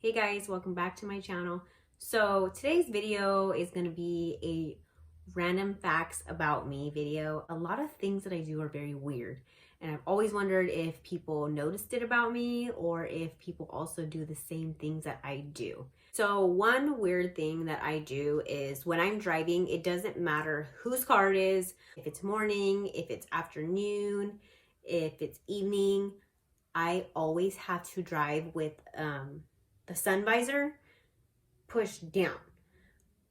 Hey guys, welcome back to my channel. So today's video is going to be a random facts about me video. A lot of things that I do are very weird, and I've always wondered if people noticed it about me or if people also do the same things that I do. So one weird thing that I do is when I'm driving, it doesn't matter whose car it is, if it's morning, if it's afternoon, if it's evening, I always have to drive with the sun visor pushed down.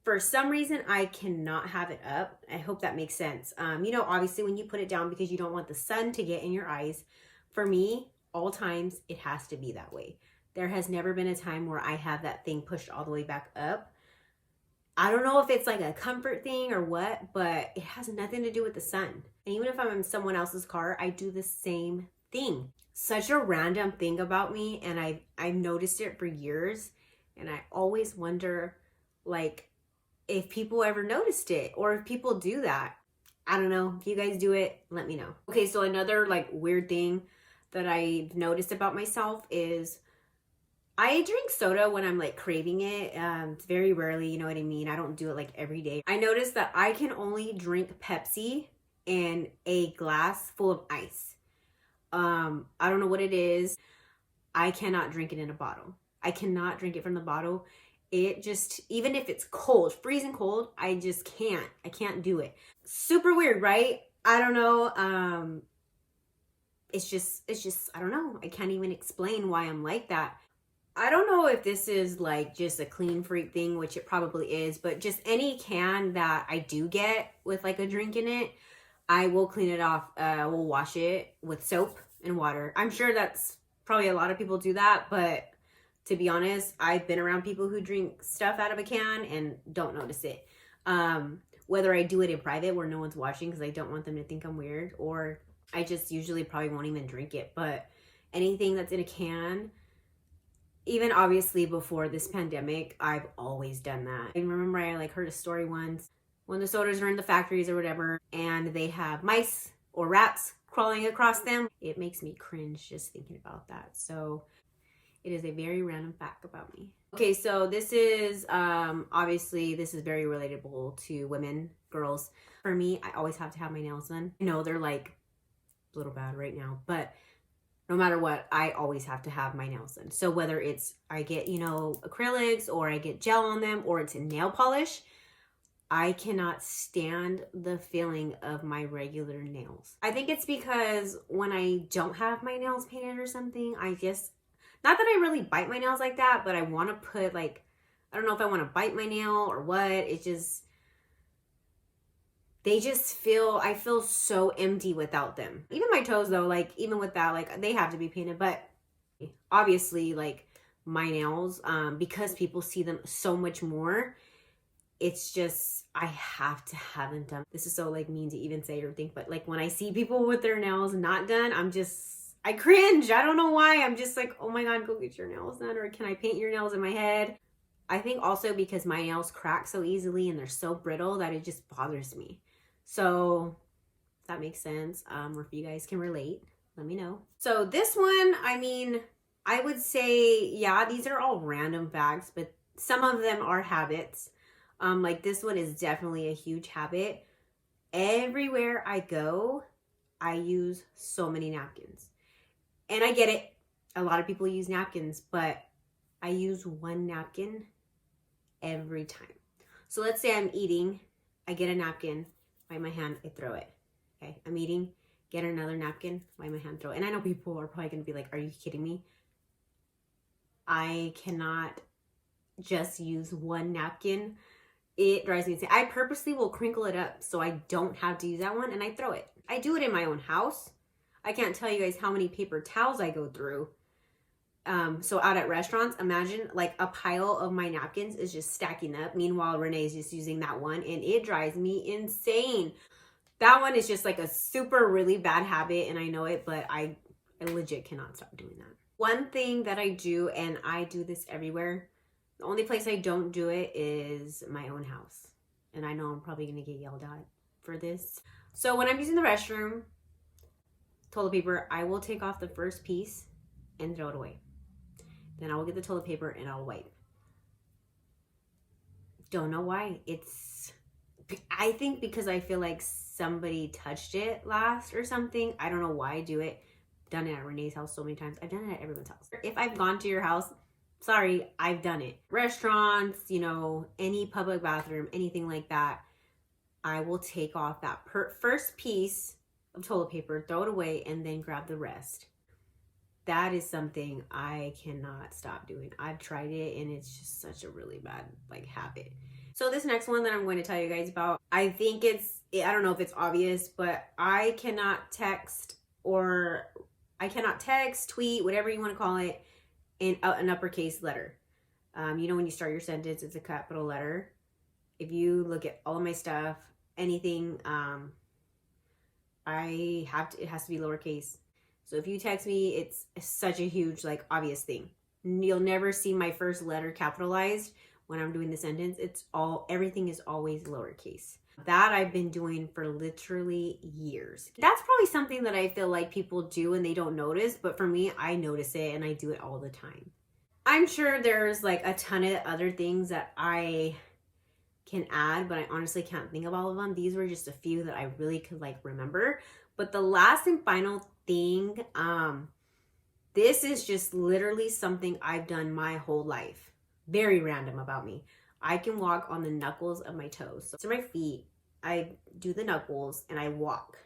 For some reason, I cannot have it up. I hope that makes sense. Obviously when you put it down because you don't want the sun to get in your eyes. For me, all times, it has to be that way. There has never been a time where I have that thing pushed all the way back up. I don't know if it's like a comfort thing or what, but it has nothing to do with the sun. And even if I'm in someone else's car, I do the same thing. Such a random thing about me, and I've noticed it for years, and I always wonder like if people ever noticed it or if people do that. I don't know. If you guys do it, let me know. Okay, so another like weird thing that I've noticed about myself is I drink soda when I'm like craving it. It's very rarely, you know what I mean? I don't do it like every day. I noticed that I can only drink Pepsi in a glass full of ice. I don't know what it is. I cannot drink it in a bottle. I cannot drink it from the bottle. It just, even if it's cold, freezing cold, I just can't. I can't do it. Super weird, right? I don't know. It's just, I don't know. I can't even explain why I'm like that. I don't know if this is like just a clean freak thing, which it probably is, but just any can that I do get with like a drink in it, I will clean it off. We'll wash it with soap and water. I'm sure that's probably a lot of people do that, but to be honest, I've been around people who drink stuff out of a can and don't notice it. Whether I do it in private where no one's watching because I don't want them to think I'm weird, or I just usually probably won't even drink it. But anything that's in a can, even obviously before this pandemic, I've always done that. I remember I like heard a story once when the sodas are in the factories or whatever and they have mice or rats crawling across them. It makes me cringe just thinking about that. So it is a very random fact about me. Okay, so this is obviously this is very relatable to women, girls. For me, I always have to have my nails done. I know they're like a little bad right now, but no matter what, I always have to have my nails done. So whether it's I get, acrylics or I get gel on them or it's a nail polish, I cannot stand the feeling of my regular nails. I think it's because when I don't have my nails painted or something, I just, not that I really bite my nails like that, but I want to put like, I don't know if I want to bite my nail or what. It just, they just feel, I feel so empty without them. Even my toes though, like even with that, like they have to be painted, but obviously like my nails, because people see them so much more, it's just, I have to have them done. This is so like mean to even say or think, but like when I see people with their nails not done, I cringe. I don't know why. I'm just like, oh my God, go get your nails done. Or can I paint your nails in my head? I think also because my nails crack so easily and they're so brittle that it just bothers me. So if that makes sense, or if you guys can relate, let me know. So this one, I mean, I would say, yeah, these are all random facts, but some of them are habits. Like this one is definitely a huge habit. Everywhere I go, I use so many napkins. And I get it. A lot of people use napkins, but I use one napkin every time. So let's say I'm eating, I get a napkin, wipe my hand, I throw it. Okay, I'm eating, get another napkin, wipe my hand, throw it. And I know people are probably gonna be like, are you kidding me? I cannot just use one napkin. It drives me insane. I purposely will crinkle it up so I don't have to use that one, and I throw it. I do it in my own house. I can't tell you guys how many paper towels I go through. So out at restaurants, imagine like a pile of my napkins is just stacking up. Meanwhile, Renee's just using that one, and it drives me insane. That one is just like a super really bad habit, and I know it, but I legit cannot stop doing that. One thing that I do, and I do this everywhere, the only place I don't do it is my own house. And I know I'm probably going to get yelled at for this. So when I'm using the restroom, toilet paper, I will take off the first piece and throw it away. Then I will get the toilet paper and I'll wipe. Don't know why. I think because I feel like somebody touched it last or something. I don't know why I do it. Done it at Renee's house so many times. I've done it at everyone's house. If I've gone to your house, sorry, I've done it. Restaurants, you know, any public bathroom, anything like that, I will take off that first piece of toilet paper, throw it away, and then grab the rest. That is something I cannot stop doing. I've tried it and it's just such a really bad like habit. So this next one that I'm going to tell you guys about, I think I don't know if it's obvious, but I cannot text, tweet, whatever you want to call it, in an uppercase letter. You know, when you start your sentence, it's a capital letter. If you look at all of my stuff, anything, it has to be lowercase. So if you text me, it's such a huge, like, obvious thing. You'll never see my first letter capitalized when I'm doing the sentence. Everything is always lowercase. That I've been doing for literally years. That's probably something that I feel like people do and they don't notice, but for me, I notice it and I do it all the time. I'm sure there's like a ton of other things that I can add, but I honestly can't think of all of them. These were just a few that I really could like remember. But the last and final thing, this is just literally something I've done my whole life. Very random about me. I can walk on the knuckles of my toes. So to my feet, I do the knuckles and I walk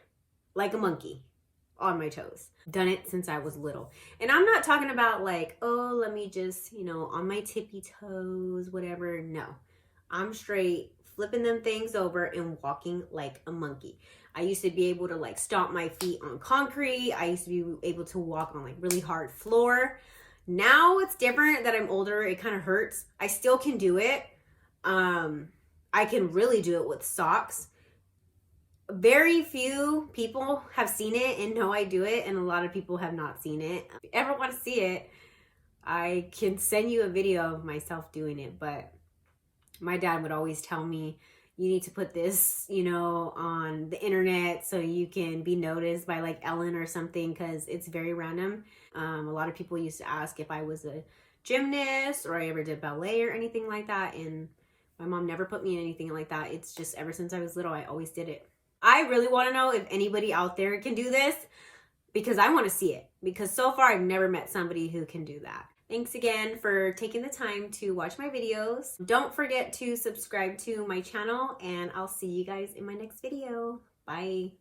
like a monkey on my toes. Done it since I was little. And I'm not talking about like, oh, let me just, you know, on my tippy toes, whatever. No, I'm straight flipping them things over and walking like a monkey. I used to be able to like stomp my feet on concrete. I used to be able to walk on like really hard floor. Now it's different that I'm older. It kind of hurts. I still can do it. I can really do it with socks. Very few people have seen it and know I do it, and a lot of people have not seen it. If you ever want to see it, I can send you a video of myself doing it, but my dad would always tell me, you need to put this, you know, on the internet so you can be noticed by like Ellen or something, because it's very random. A lot of people used to ask if I was a gymnast or I ever did ballet or anything like that, and my mom never put me in anything like that. It's just ever since I was little, I always did it. I really want to know if anybody out there can do this, because I want to see it, because so far I've never met somebody who can do that. Thanks again for taking the time to watch my videos. Don't forget to subscribe to my channel, and I'll see you guys in my next video. Bye.